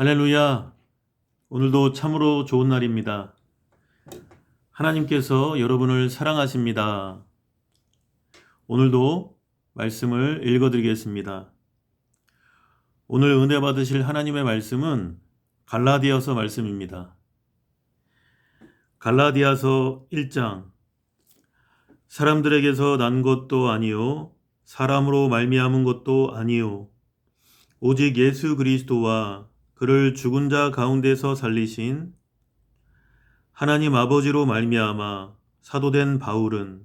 할렐루야! 오늘도 참으로 좋은 날입니다. 하나님께서 여러분을 사랑하십니다. 오늘도 말씀을 읽어드리겠습니다. 오늘 은혜 받으실 하나님의 말씀은 갈라디아서 말씀입니다. 갈라디아서 1장. 사람들에게서 난 것도 아니요 사람으로 말미암은 것도 아니요 오직 예수 그리스도와 그를 죽은 자 가운데서 살리신 하나님 아버지로 말미암아 사도된 바울은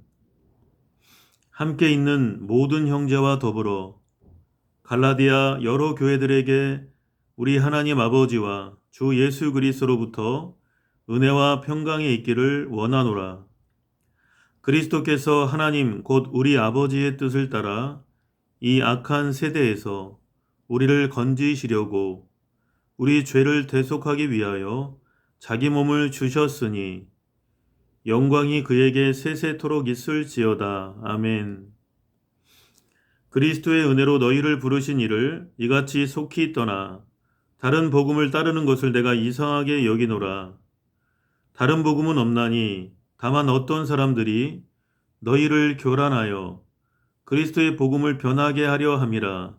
함께 있는 모든 형제와 더불어 갈라디아 여러 교회들에게 우리 하나님 아버지와 주 예수 그리스도로부터 은혜와 평강이 있기를 원하노라. 그리스도께서 하나님 곧 우리 아버지의 뜻을 따라 이 악한 세대에서 우리를 건지시려고 우리 죄를 대속하기 위하여 자기 몸을 주셨으니 영광이 그에게 세세토록 있을지어다. 아멘. 그리스도의 은혜로 너희를 부르신 이를 이같이 속히 떠나 다른 복음을 따르는 것을 내가 이상하게 여기노라. 다른 복음은 없나니 다만 어떤 사람들이 너희를 교란하여 그리스도의 복음을 변하게 하려 함이라.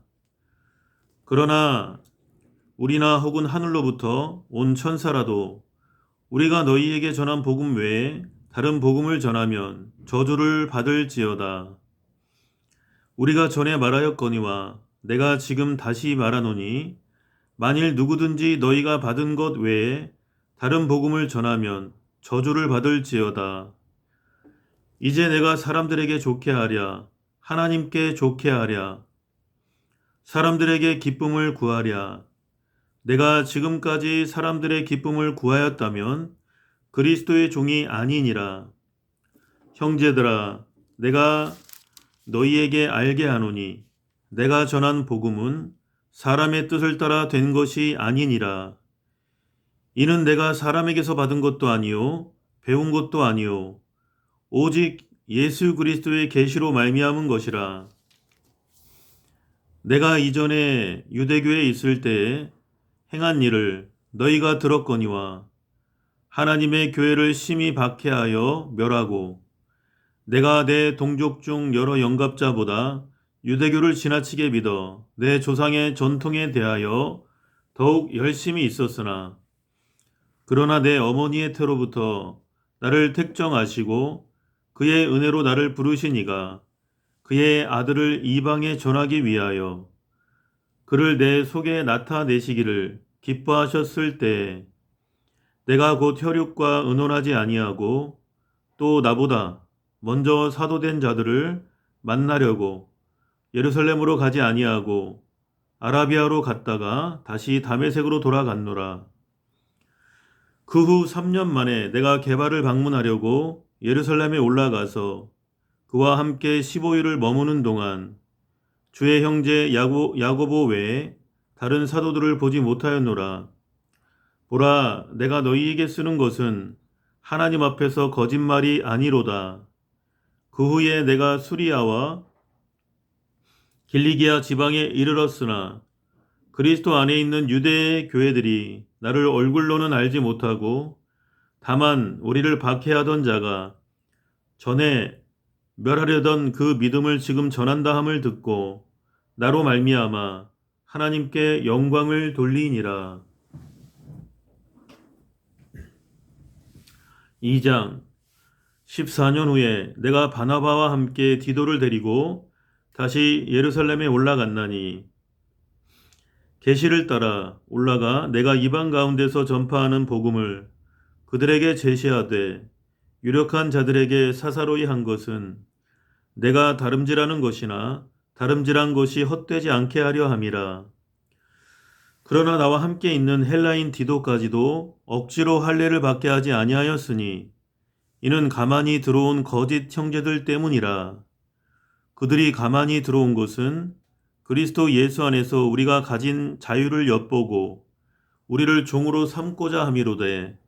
그러나 우리나 혹은 하늘로부터 온 천사라도 우리가 너희에게 전한 복음 외에 다른 복음을 전하면 저주를 받을지어다. 우리가 전에 말하였거니와 내가 지금 다시 말하노니 만일 누구든지 너희가 받은 것 외에 다른 복음을 전하면 저주를 받을지어다. 이제 내가 사람들에게 좋게 하랴, 하나님께 좋게 하랴, 사람들에게 기쁨을 구하랴. 내가 지금까지 사람들의 기쁨을 구하였다면 그리스도의 종이 아니니라. 형제들아, 내가 너희에게 알게 하노니 내가 전한 복음은 사람의 뜻을 따라 된 것이 아니니라. 이는 내가 사람에게서 받은 것도 아니요 배운 것도 아니요 오직 예수 그리스도의 계시로 말미암은 것이라. 내가 이전에 유대교에 있을 때에 행한 일을 너희가 들었거니와 하나님의 교회를 심히 박해하여 멸하고 내가 내 동족 중 여러 영갑자보다 유대교를 지나치게 믿어 내 조상의 전통에 대하여 더욱 열심히 있었으나 그러나 내 어머니의 태로부터 나를 택정하시고 그의 은혜로 나를 부르신 이가 그의 아들을 이방에 전하기 위하여 그를 내 속에 나타내시기를 기뻐하셨을 때 내가 곧 혈육과 의논하지 아니하고 또 나보다 먼저 사도된 자들을 만나려고 예루살렘으로 가지 아니하고 아라비아로 갔다가 다시 다메섹으로 돌아갔노라. 그 후 3년 만에 내가 게바를 방문하려고 예루살렘에 올라가서 그와 함께 15일을 머무는 동안 주의 형제 야고보 외에 다른 사도들을 보지 못하였노라. 보라, 내가 너희에게 쓰는 것은 하나님 앞에서 거짓말이 아니로다. 그 후에 내가 수리아와 길리기아 지방에 이르렀으나 그리스도 안에 있는 유대의 교회들이 나를 얼굴로는 알지 못하고 다만 우리를 박해하던 자가 전에 멸하려던 그 믿음을 지금 전한다 함을 듣고 나로 말미암아 하나님께 영광을 돌리니라. 2장. 14년 후에 내가 바나바와 함께 디도를 데리고 다시 예루살렘에 올라갔나니 계시를 따라 올라가 내가 이방 가운데서 전파하는 복음을 그들에게 제시하되 유력한 자들에게 사사로이 한 것은 내가 다름질하는 것이나 다름질한 것이 헛되지 않게 하려 함이라. 그러나 나와 함께 있는 헬라인 디도까지도 억지로 할례를 받게 하지 아니하였으니 이는 가만히 들어온 거짓 형제들 때문이라. 그들이 가만히 들어온 것은 그리스도 예수 안에서 우리가 가진 자유를 엿보고 우리를 종으로 삼고자 함이로되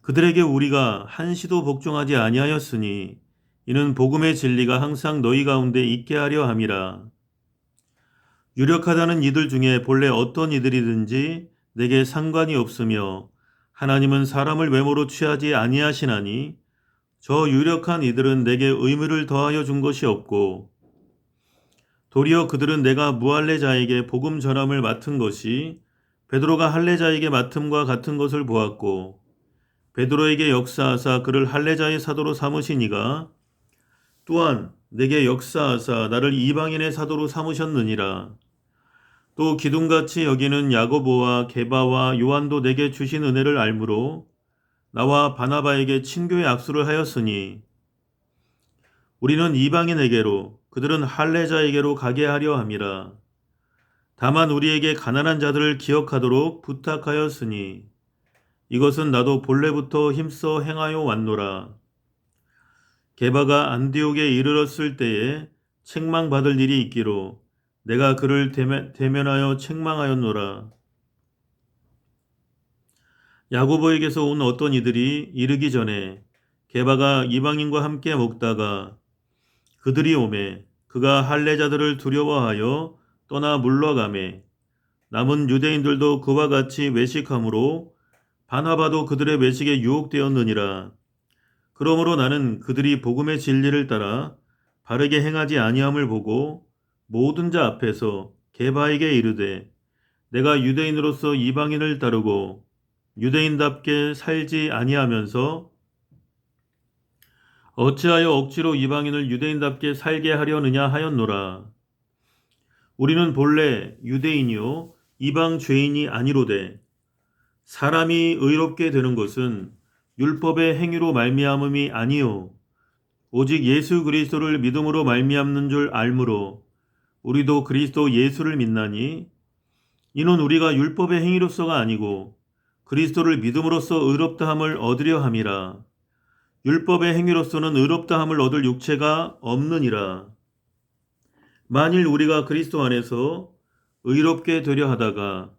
그들에게 우리가 한시도 복종하지 아니하였으니 이는 복음의 진리가 항상 너희 가운데 있게 하려 함이라. 유력하다는 이들 중에 본래 어떤 이들이든지 내게 상관이 없으며 하나님은 사람을 외모로 취하지 아니하시나니 저 유력한 이들은 내게 의무를 더하여 준 것이 없고 도리어 그들은 내가 무할례자에게 복음 전함을 맡은 것이 베드로가 할례자에게 맡음과 같은 것을 보았고 베드로에게 역사하사 그를 할례자의 사도로 삼으시니가 또한 내게 역사하사 나를 이방인의 사도로 삼으셨느니라. 또 기둥같이 여기는 야고보와 게바와 요한도 내게 주신 은혜를 알므로 나와 바나바에게 친교의 악수를 하였으니 우리는 이방인에게로 그들은 할례자에게로 가게 하려 함이라. 다만 우리에게 가난한 자들을 기억하도록 부탁하였으니 이것은 나도 본래부터 힘써 행하여 왔노라. 게바가 안디옥에 이르렀을 때에 책망받을 일이 있기로 내가 그를 대면하여 책망하였노라. 야고보에게서 온 어떤 이들이 이르기 전에 게바가 이방인과 함께 먹다가 그들이 오매 그가 할례자들을 두려워하여 떠나 물러가매 남은 유대인들도 그와 같이 외식함으로 바나바도 그들의 외식에 유혹되었느니라. 그러므로 나는 그들이 복음의 진리를 따라 바르게 행하지 아니함을 보고 모든 자 앞에서 게바에게 이르되 내가 유대인으로서 이방인을 따르고 유대인답게 살지 아니하면서 어찌하여 억지로 이방인을 유대인답게 살게 하려느냐 하였노라. 우리는 본래 유대인이요 이방 죄인이 아니로되 사람이 의롭게 되는 것은 율법의 행위로 말미암음이 아니요 오직 예수 그리스도를 믿음으로 말미암는 줄 알므로 우리도 그리스도 예수를 믿나니 이는 우리가 율법의 행위로서가 아니고 그리스도를 믿음으로써 의롭다함을 얻으려 함이라. 율법의 행위로서는 의롭다함을 얻을 육체가 없느니라. 만일 우리가 그리스도 안에서 의롭게 되려 하다가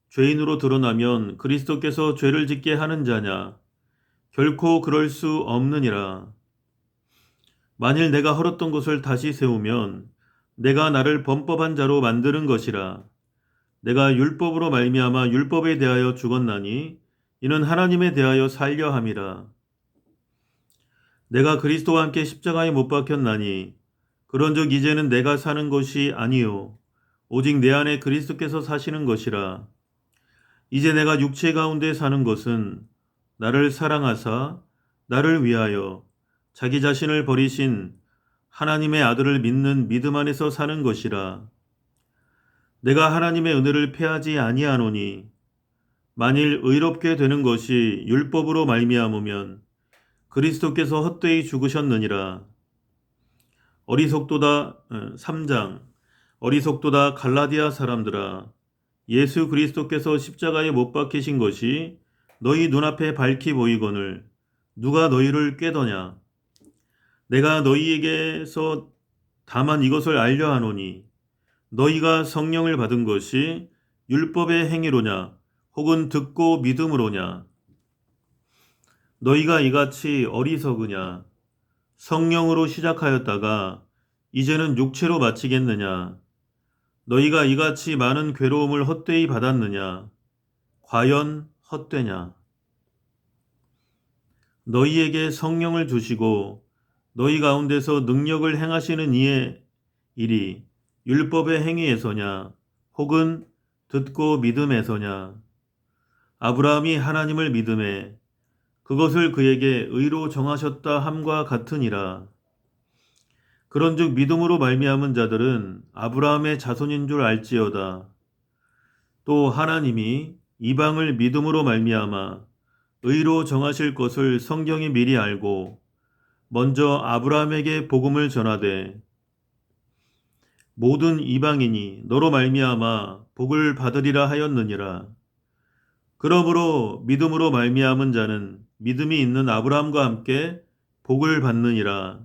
죄인으로 드러나면 그리스도께서 죄를 짓게 하는 자냐? 결코 그럴 수 없느니라. 만일 내가 헐었던 것을 다시 세우면 내가 나를 범법한 자로 만드는 것이라. 내가 율법으로 말미암아 율법에 대하여 죽었나니 이는 하나님에 대하여 살려 함이라. 내가 그리스도와 함께 십자가에 못 박혔나니 그런즉 이제는 내가 사는 것이 아니요 오직 내 안에 그리스도께서 사시는 것이라. 이제 내가 육체 가운데 사는 것은 나를 사랑하사 나를 위하여 자기 자신을 버리신 하나님의 아들을 믿는 믿음 안에서 사는 것이라. 내가 하나님의 은혜를 패하지 아니하노니 만일 의롭게 되는 것이 율법으로 말미암으면 그리스도께서 헛되이 죽으셨느니라. 3장 어리석도다 갈라디아 사람들아 예수 그리스도께서 십자가에 못 박히신 것이 너희 눈앞에 밝히 보이거늘 누가 너희를 꾀더냐. 내가 너희에게서 다만 이것을 알려 하노니 너희가 성령을 받은 것이 율법의 행위로냐 혹은 듣고 믿음으로냐. 너희가 이같이 어리석으냐. 성령으로 시작하였다가 이제는 육체로 마치겠느냐. 너희가 이같이 많은 괴로움을 헛되이 받았느냐. 과연 헛되냐. 너희에게 성령을 주시고 너희 가운데서 능력을 행하시는 이의 일이 율법의 행위에서냐 혹은 듣고 믿음에서냐. 아브라함이 하나님을 믿음에 그것을 그에게 의로 정하셨다 함과 같으니라. 그런즉 믿음으로 말미암은 자들은 아브라함의 자손인 줄 알지어다. 또 하나님이 이방을 믿음으로 말미암아 의로 정하실 것을 성경이 미리 알고 먼저 아브라함에게 복음을 전하되 모든 이방인이 너로 말미암아 복을 받으리라 하였느니라. 그러므로 믿음으로 말미암은 자는 믿음이 있는 아브라함과 함께 복을 받느니라.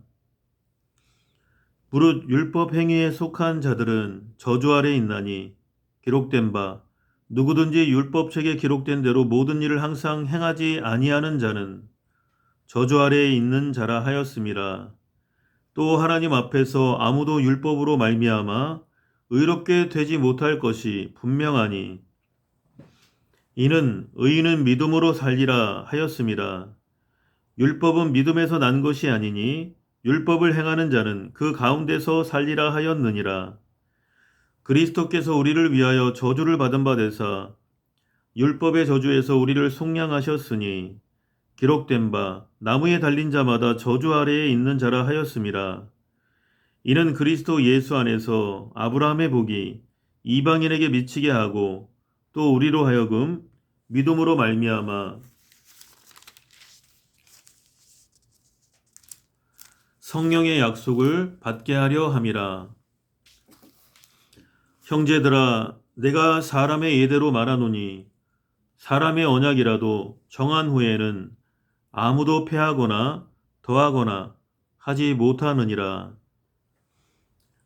무릇 율법 행위에 속한 자들은 저주 아래 있나니 기록된 바 누구든지 율법책에 기록된 대로 모든 일을 항상 행하지 아니하는 자는 저주 아래에 있는 자라 하였음이라. 또 하나님 앞에서 아무도 율법으로 말미암아 의롭게 되지 못할 것이 분명하니 이는 의인은 믿음으로 살리라 하였습니다. 율법은 믿음에서 난 것이 아니니 율법을 행하는 자는 그 가운데서 살리라 하였느니라. 그리스도께서 우리를 위하여 저주를 받은 바 되사 율법의 저주에서 우리를 속량하셨으니 기록된 바 나무에 달린 자마다 저주 아래에 있는 자라 하였습니다. 이는 그리스도 예수 안에서 아브라함의 복이 이방인에게 미치게 하고 또 우리로 하여금 믿음으로 말미암아 성령의 약속을 받게 하려 함이라. 형제들아, 내가 사람의 예대로 말하노니 사람의 언약이라도 정한 후에는 아무도 패하거나 더하거나 하지 못하느니라.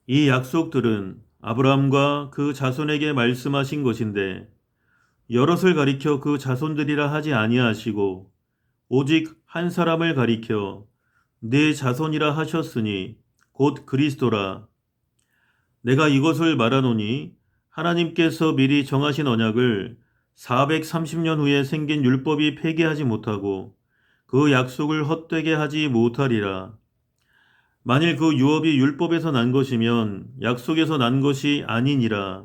이 약속들은 아브라함과 그 자손에게 말씀하신 것인데 여럿을 가리켜 그 자손들이라 하지 아니하시고 오직 한 사람을 가리켜 네 자손이라 하셨으니 곧 그리스도라. 내가 이것을 말하노니 하나님께서 미리 정하신 언약을 430년 후에 생긴 율법이 폐기하지 못하고 그 약속을 헛되게 하지 못하리라. 만일 그 유업이 율법에서 난 것이면 약속에서 난 것이 아니니라.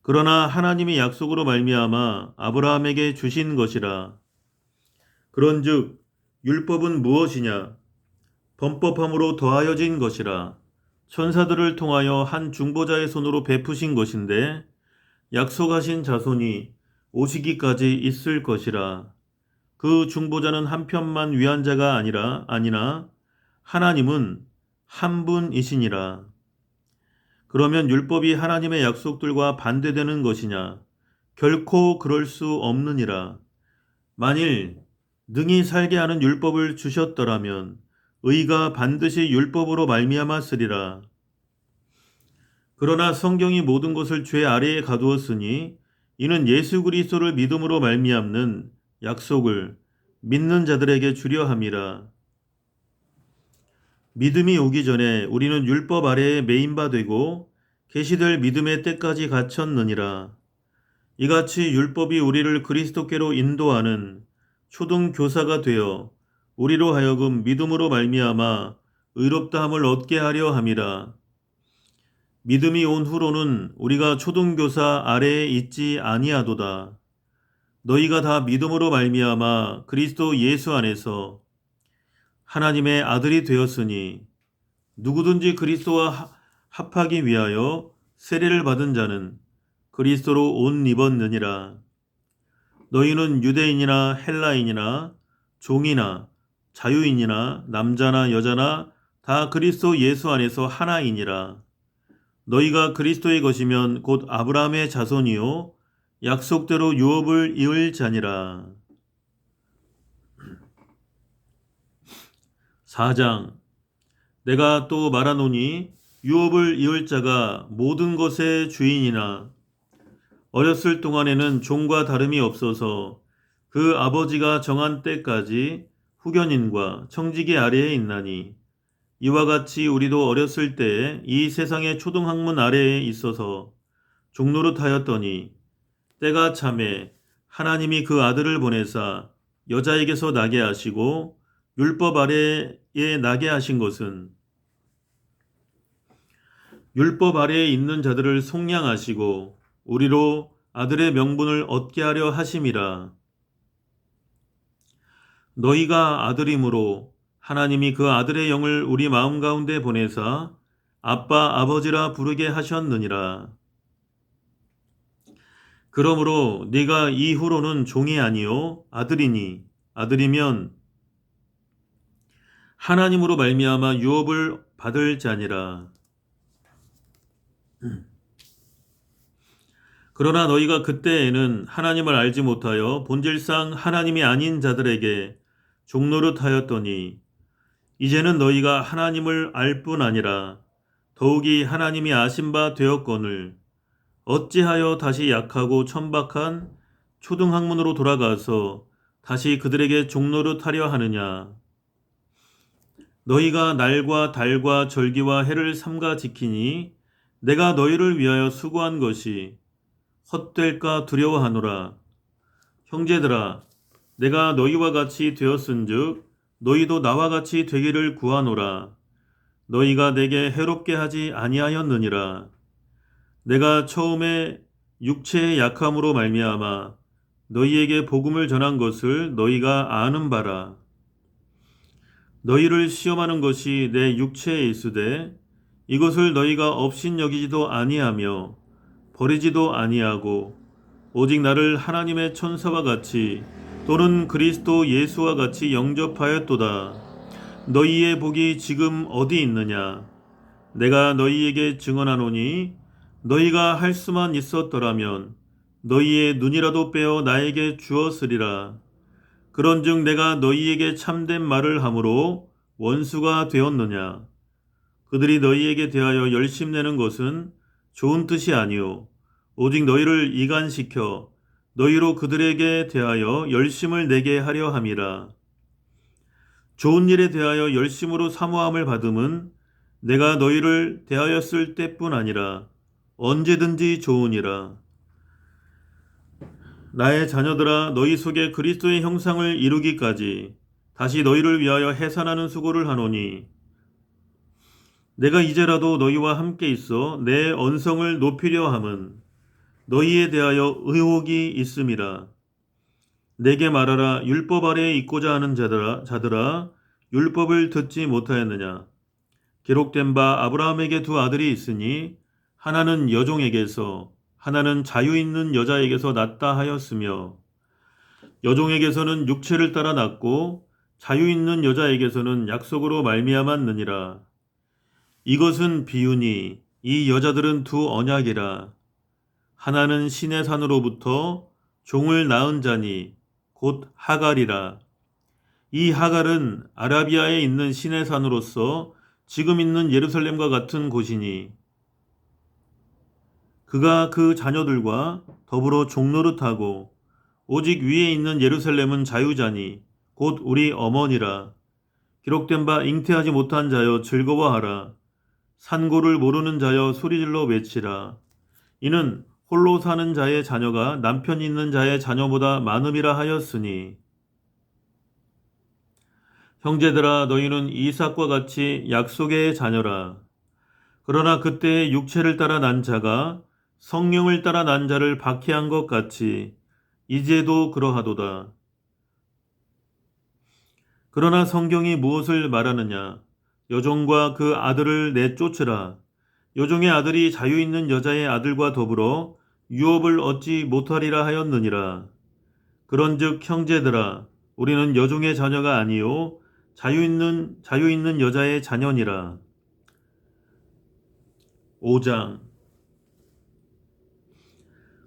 그러나 하나님이 약속으로 말미암아 아브라함에게 주신 것이라. 그런즉 율법은 무엇이냐? 범법함으로 더하여진 것이라. 천사들을 통하여 한 중보자의 손으로 베푸신 것인데 약속하신 자손이 오시기까지 있을 것이라. 그 중보자는 한편만 위한 자가 아니나 하나님은 한 분이시니라. 그러면 율법이 하나님의 약속들과 반대되는 것이냐? 결코 그럴 수 없느니라. 만일 능히 살게 하는 율법을 주셨더라면 의가 반드시 율법으로 말미암았으리라. 그러나 성경이 모든 것을 죄 아래에 가두었으니 이는 예수 그리스도를 믿음으로 말미암는 약속을 믿는 자들에게 주려 함이라. 믿음이 오기 전에 우리는 율법 아래에 매인 바 되고 계시될 믿음의 때까지 갇혔느니라. 이같이 율법이 우리를 그리스도께로 인도하는 초등 교사가 되어 우리로 하여금 믿음으로 말미암아 의롭다함을 얻게 하려 함이라. 믿음이 온 후로는 우리가 초등 교사 아래에 있지 아니하도다. 너희가 다 믿음으로 말미암아 그리스도 예수 안에서 하나님의 아들이 되었으니 누구든지 그리스도와 합하기 위하여 세례를 받은 자는 그리스도로 옷 입었느니라. 너희는 유대인이나 헬라인이나 종이나 자유인이나 남자나 여자나 다 그리스도 예수 안에서 하나이니라. 너희가 그리스도의 것이면 곧 아브라함의 자손이요 약속대로 유업을 이을 자니라. 4장. 내가 또 말하노니 유업을 이을 자가 모든 것의 주인이나 어렸을 동안에는 종과 다름이 없어서 그 아버지가 정한 때까지 후견인과 청지기 아래에 있나니 이와 같이 우리도 어렸을 때에 이 세상의 초등학문 아래에 있어서 종노릇하였더니 때가 차매 하나님이 그 아들을 보내사 여자에게서 나게 하시고 율법 아래에 나게 하신 것은 율법 아래에 있는 자들을 속량하시고 우리로 아들의 명분을 얻게 하려 하심이라. 너희가 아들이므로 하나님이 그 아들의 영을 우리 마음 가운데 보내사 아빠 아버지라 부르게 하셨느니라. 그러므로 네가 이후로는 종이 아니요 아들이니 아들이면 하나님으로 말미암아 유업을 받을 자니라. 그러나 너희가 그때에는 하나님을 알지 못하여 본질상 하나님이 아닌 자들에게 종노릇하였더니 이제는 너희가 하나님을 알 뿐 아니라 더욱이 하나님이 아신 바 되었거늘 어찌하여 다시 약하고 천박한 초등학문으로 돌아가서 다시 그들에게 종노릇하려 하느냐. 너희가 날과 달과 절기와 해를 삼가 지키니 내가 너희를 위하여 수고한 것이 헛될까 두려워하노라. 형제들아, 내가 너희와 같이 되었은즉 너희도 나와 같이 되기를 구하노라. 너희가 내게 해롭게 하지 아니하였느니라. 내가 처음에 육체의 약함으로 말미암아 너희에게 복음을 전한 것을 너희가 아는 바라. 너희를 시험하는 것이 내 육체에 있으되 이것을 너희가 업신여기지도 아니하며 버리지도 아니하고 오직 나를 하나님의 천사와 같이 또는 그리스도 예수와 같이 영접하였도다. 너희의 복이 지금 어디 있느냐? 내가 너희에게 증언하노니 너희가 할 수만 있었더라면 너희의 눈이라도 빼어 나에게 주었으리라. 그런즉 내가 너희에게 참된 말을 함으로 원수가 되었느냐? 그들이 너희에게 대하여 열심내는 것은 좋은 뜻이 아니오 오직 너희를 이간시켜 너희로 그들에게 대하여 열심을 내게 하려 함이라. 좋은 일에 대하여 열심으로 사모함을 받음은 내가 너희를 대하였을 때뿐 아니라 언제든지 좋으니라. 나의 자녀들아, 너희 속에 그리스도의 형상을 이루기까지 다시 너희를 위하여 해산하는 수고를 하노니 내가 이제라도 너희와 함께 있어 내 언성을 높이려 함은 너희에 대하여 의혹이 있음이라. 내게 말하라. 율법 아래에 있고자 하는 자들아 율법을 듣지 못하였느냐? 기록된 바 아브라함에게 두 아들이 있으니 하나는 여종에게서 하나는 자유 있는 여자에게서 났다 하였으며 여종에게서는 육체를 따라 났고 자유 있는 여자에게서는 약속으로 말미암았느니라. 이것은 비유니 이 여자들은 두 언약이라. 하나는 신의 산으로부터 종을 낳은 자니 곧 하갈이라. 이 하갈은 아라비아에 있는 신의 산으로서 지금 있는 예루살렘과 같은 곳이니 그가 그 자녀들과 더불어 종노릇하고 오직 위에 있는 예루살렘은 자유자니 곧 우리 어머니라. 기록된 바 잉태하지 못한 자여 즐거워하라. 산고를 모르는 자여 소리질러 외치라. 이는 홀로 사는 자의 자녀가 남편 있는 자의 자녀보다 많음이라 하였으니 형제들아 너희는 이삭과 같이 약속의 자녀라. 그러나 그때의 육체를 따라 난 자가 성령을 따라 난 자를 박해한 것 같이 이제도 그러하도다. 그러나 성경이 무엇을 말하느냐? 여종과 그 아들을 내쫓으라. 여종의 아들이 자유 있는 여자의 아들과 더불어 유업을 얻지 못하리라 하였느니라. 그런즉 형제들아 우리는 여종의 자녀가 아니요 자유 있는 여자의 자녀니라. 5장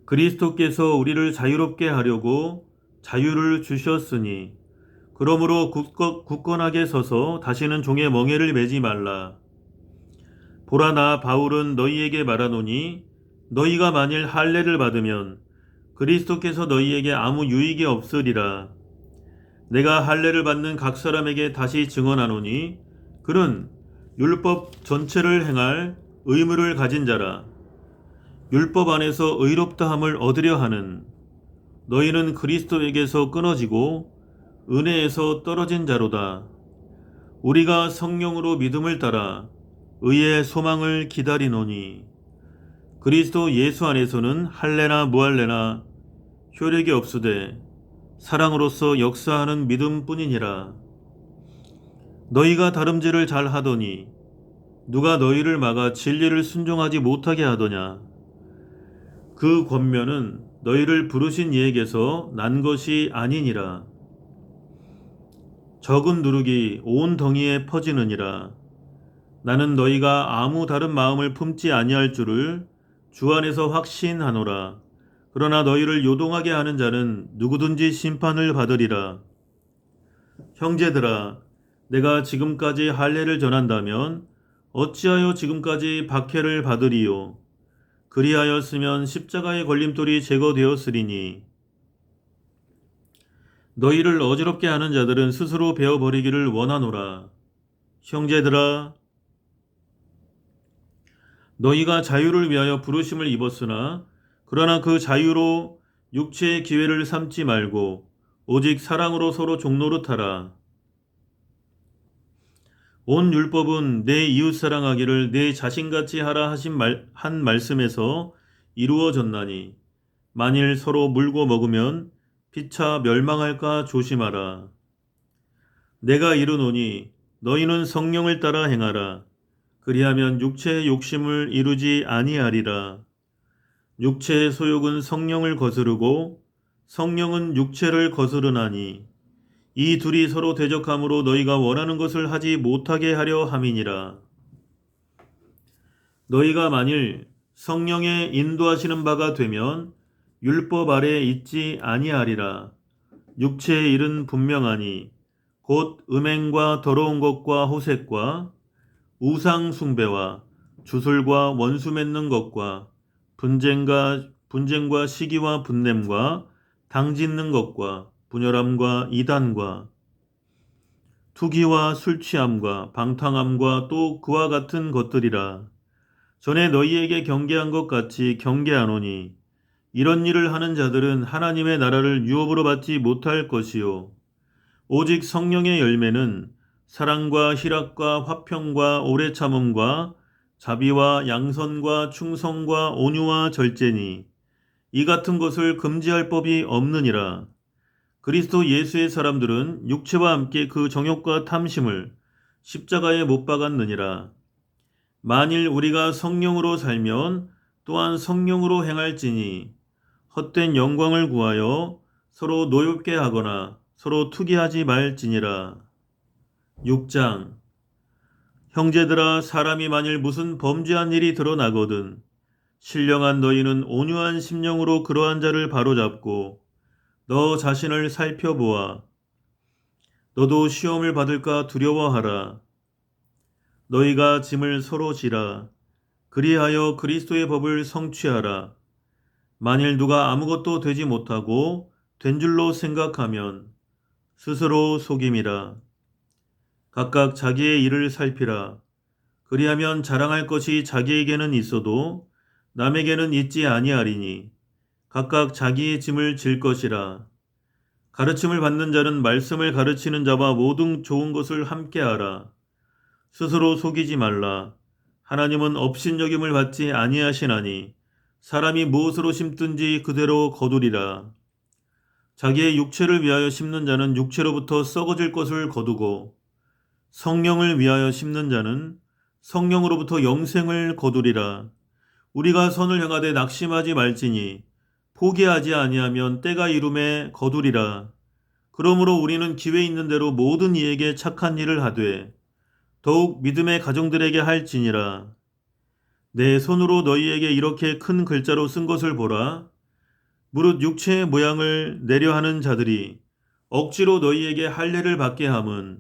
그리스도께서 우리를 자유롭게 하려고 자유를 주셨으니 그러므로 굳건하게 서서 다시는 종의 멍에를 매지 말라. 보라 나 바울은 너희에게 말하노니 너희가 만일 할례를 받으면 그리스도께서 너희에게 아무 유익이 없으리라. 내가 할례를 받는 각 사람에게 다시 증언하노니 그는 율법 전체를 행할 의무를 가진 자라. 율법 안에서 의롭다함을 얻으려 하는 너희는 그리스도에게서 끊어지고 은혜에서 떨어진 자로다. 우리가 성령으로 믿음을 따라 의의 소망을 기다리노니 그리스도 예수 안에서는 할례나 무할례나 효력이 없으되 사랑으로서 역사하는 믿음뿐이니라. 너희가 다름질을 잘 하더니 누가 너희를 막아 진리를 순종하지 못하게 하더냐? 그 권면은 너희를 부르신 이에게서 난 것이 아니니라. 적은 누룩이 온 덩이에 퍼지느니라. 나는 너희가 아무 다른 마음을 품지 아니할 줄을 주 안에서 확신하노라. 그러나 너희를 요동하게 하는 자는 누구든지 심판을 받으리라. 형제들아, 내가 지금까지 할례를 전한다면 어찌하여 지금까지 박해를 받으리요? 그리하였으면 십자가의 걸림돌이 제거되었으리니 너희를 어지럽게 하는 자들은 스스로 베어버리기를 원하노라. 형제들아, 너희가 자유를 위하여 부르심을 입었으나 그러나 그 자유로 육체의 기회를 삼지 말고 오직 사랑으로 서로 종노릇하라. 온 율법은 내 이웃 사랑하기를 내 자신같이 하라 한 말씀에서 이루어졌나니 만일 서로 물고 먹으면 피차 멸망할까 조심하라. 내가 이르노니 너희는 성령을 따라 행하라. 그리하면 육체의 욕심을 이루지 아니하리라. 육체의 소욕은 성령을 거스르고 성령은 육체를 거스르나니 이 둘이 서로 대적함으로 너희가 원하는 것을 하지 못하게 하려 함이니라. 너희가 만일 성령의 인도하시는 바가 되면 율법 아래에 있지 아니하리라. 육체의 일은 분명하니 곧 음행과 더러운 것과 호색과 우상 숭배와 주술과 원수 맺는 것과 분쟁과 시기와 분냄과 당짓는 것과 분열함과 이단과 투기와 술 취함과 방탕함과 또 그와 같은 것들이라. 전에 너희에게 경계한 것 같이 경계하노니 이런 일을 하는 자들은 하나님의 나라를 유업으로 받지 못할 것이요 오직 성령의 열매는 사랑과 희락과 화평과 오래 참음과 자비와 양선과 충성과 온유와 절제니 이 같은 것을 금지할 법이 없느니라. 그리스도 예수의 사람들은 육체와 함께 그 정욕과 탐심을 십자가에 못 박았느니라. 만일 우리가 성령으로 살면 또한 성령으로 행할지니 헛된 영광을 구하여 서로 노엽게 하거나 서로 투기하지 말지니라. 6장 형제들아 사람이 만일 무슨 범죄한 일이 드러나거든 신령한 너희는 온유한 심령으로 그러한 자를 바로잡고 너 자신을 살펴보아 너도 시험을 받을까 두려워하라. 너희가 짐을 서로 지라. 그리하여 그리스도의 법을 성취하라. 만일 누가 아무것도 되지 못하고 된 줄로 생각하면 스스로 속임이라. 각각 자기의 일을 살피라. 그리하면 자랑할 것이 자기에게는 있어도 남에게는 있지 아니하리니 각각 자기의 짐을 질 것이라. 가르침을 받는 자는 말씀을 가르치는 자와 모든 좋은 것을 함께하라. 스스로 속이지 말라. 하나님은 업신여김을 받지 아니하시나니 사람이 무엇으로 심든지 그대로 거두리라. 자기의 육체를 위하여 심는 자는 육체로부터 썩어질 것을 거두고 성령을 위하여 심는 자는 성령으로부터 영생을 거두리라. 우리가 선을 행하되 낙심하지 말지니 포기하지 아니하면 때가 이름에 거두리라. 그러므로 우리는 기회 있는 대로 모든 이에게 착한 일을 하되 더욱 믿음의 가정들에게 할지니라. 내 손으로 너희에게 이렇게 큰 글자로 쓴 것을 보라. 무릇 육체의 모양을 내려 하는 자들이 억지로 너희에게 할례를 받게 함은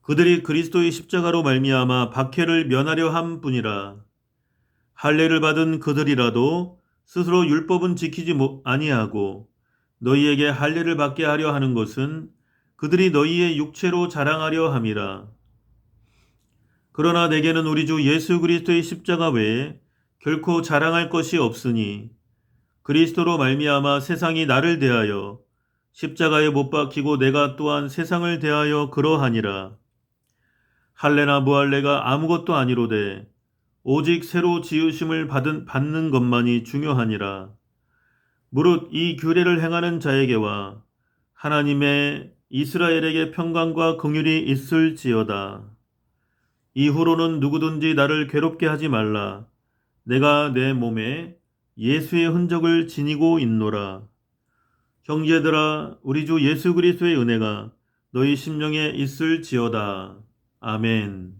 그들이 그리스도의 십자가로 말미암아 박해를 면하려 함뿐이라. 할례를 받은 그들이라도 스스로 율법은 지키지 아니하고 너희에게 할례를 받게 하려 하는 것은 그들이 너희의 육체로 자랑하려 함이라. 그러나 내게는 우리 주 예수 그리스도의 십자가 외에 결코 자랑할 것이 없으니 그리스도로 말미암아 세상이 나를 대하여 십자가에 못 박히고 내가 또한 세상을 대하여 그러하니라. 할례나 무할례가 아무것도 아니로되 오직 새로 지으심을 받는 것만이 중요하니라. 무릇 이 규례를 행하는 자에게와 하나님의 이스라엘에게 평강과 긍휼이 있을지어다. 이후로는 누구든지 나를 괴롭게 하지 말라. 내가 내 몸에 예수의 흔적을 지니고 있노라. 형제들아 우리 주 예수 그리스도의 은혜가 너희 심령에 있을지어다. 아멘.